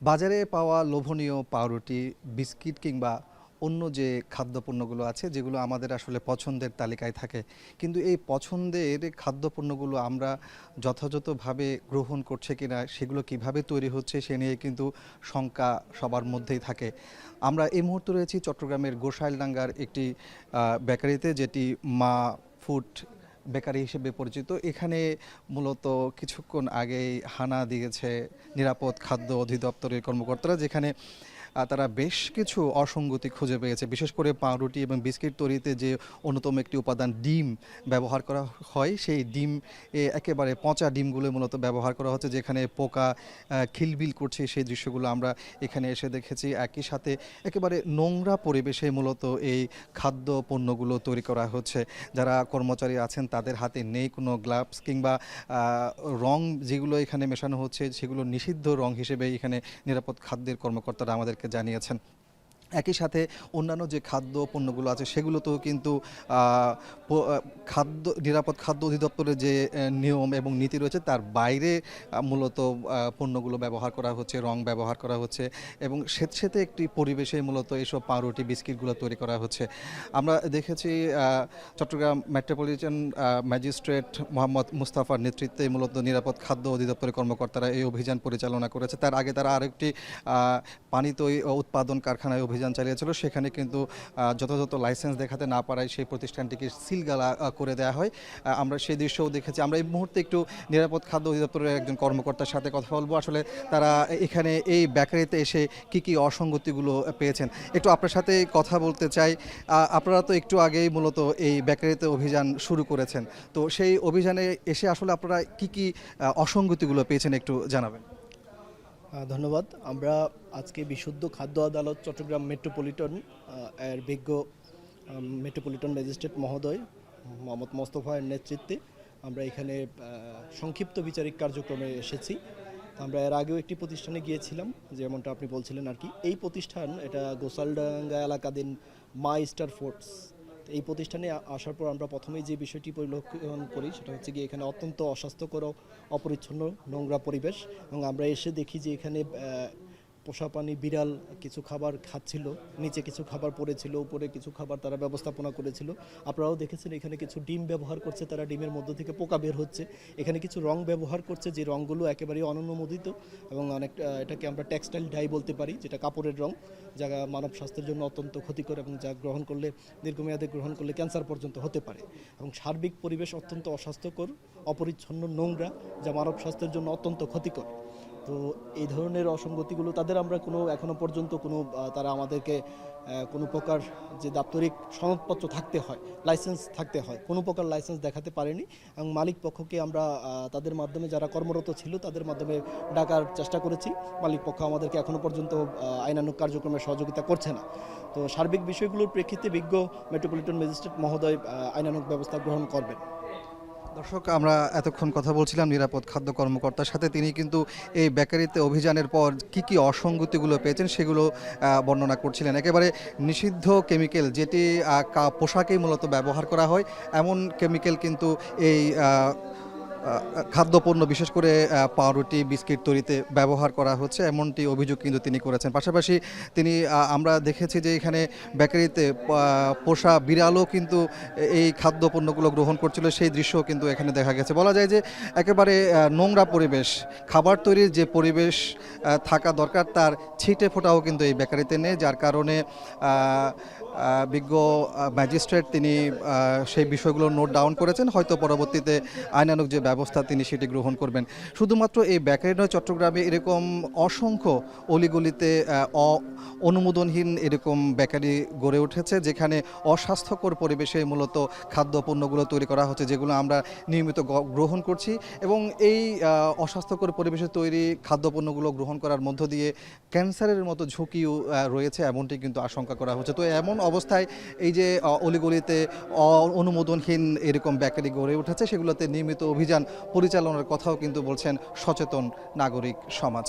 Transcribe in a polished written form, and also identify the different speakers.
Speaker 1: বাজারে পাওয়া লোভনীয় পাউরুটি, বিস্কিট কিংবা অন্য যে খাদ্যপণ্যগুলো আছে যেগুলো আমাদের আসলে পছন্দের তালিকায় থাকে, কিন্তু এই পছন্দের খাদ্যপণ্যগুলো আমরা যথাযথভাবে গ্রহণ করছে কিনা, সেগুলো কিভাবে তৈরি হচ্ছে সে নিয়ে কিন্তু শঙ্কা সবার মধ্যেই থাকে। আমরা এই মুহূর্তে রয়েছি চট্টগ্রামের গোসাইলডাঙ্গার একটি বেকারিতে, যেটি মা ফুড বেকারি হিসেবে পরিচিত। এখানে মূলত কিছুক্ষণ আগেই হানা দিয়েছে নিরাপদ খাদ্য অধিদপ্তরের কর্মকর্তারা, যেখানে তারা বেশ কিছু অসঙ্গতি খুঁজে পেয়েছে। বিশেষ করে পাউরুটি এবং বিস্কিট তৈরিতে যে অন্যতম একটি উপাদান ডিম ব্যবহার করা হয়, সেই ডিম একেবারে পচা ডিমগুলো মূলত ব্যবহার করা হচ্ছে, যেখানে পোকা খিলবিল করছে সেই দৃশ্যগুলো আমরা এখানে এসে দেখেছি। একই সাথে একেবারে নোংরা পরিবেশে মূলত এই খাদ্য পণ্যগুলো তৈরি করা হচ্ছে। যারা কর্মচারী আছেন তাদের হাতে নেই কোনো গ্লাভস কিংবা রং, যেগুলো এখানে মেশানো হচ্ছে সেগুলো নিষিদ্ধ রং হিসেবে এখানে নিরাপদ খাদ্যের কর্মকর্তারা আমাদেরকে জানিয়েছেন। একই সাথে অন্যান্য যে খাদ্য পণ্যগুলো আছে সেগুলোতেও কিন্তু নিরাপদ খাদ্য অধিদপ্তরের যে নিয়ম এবং নীতি রয়েছে তার বাইরে মূলত পণ্যগুলো ব্যবহার করা হচ্ছে, রং ব্যবহার করা হচ্ছে এবং স্বেচ্ছেতে একটি পরিবেশে মূলত এসব পাউরুটি বিস্কিটগুলো তৈরি করা হচ্ছে। আমরা দেখেছি চট্টগ্রাম মেট্রোপলিটন ম্যাজিস্ট্রেট মোহাম্মদ মুস্তাফার নেতৃত্বে মূলত নিরাপদ খাদ্য অধিদপ্তরের কর্মকর্তারা এই অভিযান পরিচালনা করেছে। তার আগে তারা আরেকটি পানি উৎপাদন কারখানায় অভিযান চালিয়েছিল। সেখানে কিন্তু যথাযথ লাইসেন্স দেখাতে না পারায় সেই প্রতিষ্ঠানটিকে সিলগালা করে দেওয়া হয়। আমরা সেই দৃশ্যও দেখেছি। আমরা এই মুহূর্তে একটু নিরাপদ খাদ্য অধিদপ্তরের একজন কর্মকর্তার সাথে কথা বলবো, আসলে তারা এখানে এই বেকারিতে এসে কি অসঙ্গতিগুলো পেয়েছেন। একটু আপনার সাথে কথা বলতে চাই। আপনারা তো একটু আগেই মূলত এই বেকারিতে অভিযান শুরু করেছেন, তো সেই অভিযানে এসে আসলে আপনারা কি অসঙ্গতিগুলো পেয়েছেন একটু জানাবেন।
Speaker 2: ধন্যবাদ। আমরা আজকে বিশুদ্ধ খাদ্য আদালত চট্টগ্রাম মেট্রোপলিটন এর বিজ্ঞ মেট্রোপলিটন ম্যাজিস্ট্রেট মহোদয় মোহাম্মদ মোস্তফার নেতৃত্বে আমরা এখানে সংক্ষিপ্ত বিচারিক কার্যক্রমে এসেছি। আমরা এর আগেও একটি প্রতিষ্ঠানে গিয়েছিলাম, যেমনটা আপনি বলছিলেন আর কি। এই প্রতিষ্ঠান, এটা গোসালডাঙ্গা এলাকাধীন মা স্টার ফুডস। এই প্রতিষ্ঠানে আসার পর আমরা প্রথমেই যে বিষয়টি পরিলক্ষণ করি সেটা হচ্ছে কি, এখানে অত্যন্ত অস্বাস্থ্যকর, অপরিচ্ছন্ন, নোংরা পরিবেশ। এবং আমরা এসে দেখি যে এখানে পোষা পানি বিড়াল কিছু খাবার খাচ্ছিল, নিচে কিছু খাবার পড়েছিল, উপরে কিছু খাবার তারা ব্যবস্থাপনা করেছিল। আপনারাও দেখেছেন এখানে কিছু ডিম ব্যবহার করছে, তারা ডিমের মধ্য থেকে পোকা বের হচ্ছে। এখানে কিছু রং ব্যবহার করছে, যে রঙগুলো একেবারেই অননুমোদিত এবং এটাকে আমরা টেক্সটাইল ডাই বলতে পারি, যেটা কাপড়ের রং, যা মানব স্বাস্থ্যের জন্য অত্যন্ত ক্ষতিকর এবং যা গ্রহণ করলে, দীর্ঘমেয়াদে গ্রহণ করলে ক্যান্সার পর্যন্ত হতে পারে। এবং সার্বিক পরিবেশ অত্যন্ত অস্বাস্থ্যকর, অপরিচ্ছন্ন, নোংরা, যা মানব স্বাস্থ্যের জন্য অত্যন্ত ক্ষতিকর। তো এই ধরনের অসঙ্গতিগুলো তাদের আমরা এখনো পর্যন্ত তারা আমাদেরকে কোনো প্রকার যে দাপ্তরিক সনদপত্র থাকতে হয়, লাইসেন্স থাকতে হয়, কোনো প্রকার লাইসেন্স দেখাতে পারেনি। এবং মালিক পক্ষকে আমরা তাদের মাধ্যমে, যারা কর্মরত ছিল তাদের মাধ্যমে ডাকার চেষ্টা করেছি। মালিক পক্ষ আমাদেরকে এখনো পর্যন্ত আইনানুগ কার্যক্রমে সহযোগিতা করছে না। তো সার্বিক বিষয়গুলোর প্রেক্ষিতে বিজ্ঞ মেট্রোপলিটন ম্যাজিস্ট্রেট মহোদয় আইনানুগ ব্যবস্থা গ্রহণ করবেন।
Speaker 1: দর্শক, আমরা এতক্ষণ কথা বলছিলাম নিরাপদ খাদ্য কর্মকর্তার সাথে। তিনি কিন্তু এই বেকারিতে অভিযানের পর কি অসঙ্গতিগুলো পেয়েছেন সেগুলো বর্ণনা করছিলেন। একেবারে নিষিদ্ধ কেমিক্যাল, যেটি পোশাকেই মূলত ব্যবহার করা হয়, এমন কেমিক্যাল কিন্তু এই খাদ্যপণ্য, বিশেষ করে পাউরুটি বিস্কিট তৈরিতে ব্যবহার করা হচ্ছে, এমনটি অভিযোগ কিন্তু তিনি করেছেন। পাশাপাশি আমরা দেখেছি যে এখানে বেকারিতে পোষা বিড়ালও কিন্তু এই খাদ্যপণ্যগুলো গ্রহণ করছিল, সেই দৃশ্যও কিন্তু এখানে দেখা গেছে। বলা যায় যে একেবারে নোংরা পরিবেশ, খাবার তৈরির যে পরিবেশ থাকা দরকার তার ছিটে ফোটাও কিন্তু এই বেকারিতে নেই, যার কারণে বিজ্ঞ ম্যাজিস্ট্রেট তিনি সেই বিষয়গুলো নোট ডাউন করেছেন। হয়তো পরবর্তীতে আইনানুগ যে ব্যবস্থা তিনি সেটি গ্রহণ করবেন। শুধুমাত্র এই বেকারি নয়, চট্টগ্রামে এরকম অসংখ্য অলিগলিতে অনুমোদনহীন এরকম বেকারি গড়ে উঠেছে, যেখানে অস্বাস্থ্যকর পরিবেশে মূলত খাদ্যপণ্যগুলো তৈরি করা হচ্ছে, যেগুলো আমরা নিয়মিত গ্রহণ করছি। এবং এই অস্বাস্থ্যকর পরিবেশে তৈরি খাদ্যপণ্যগুলো গ্রহণ করার মধ্য দিয়ে ক্যান্সারের মতো ঝুঁকিও রয়েছে, এমনটি কিন্তু আশঙ্কা করা হচ্ছে। তো এমন অবস্থায় এই যে অলিগলিতে অনুমোদনহীন এরকম বেকারি গড়ে উঠেছে, সেগুলোতে নিয়মিত অভিযান পরিচালনার কথাও কিন্তু বলছেন সচেতন নাগরিক সমাজ।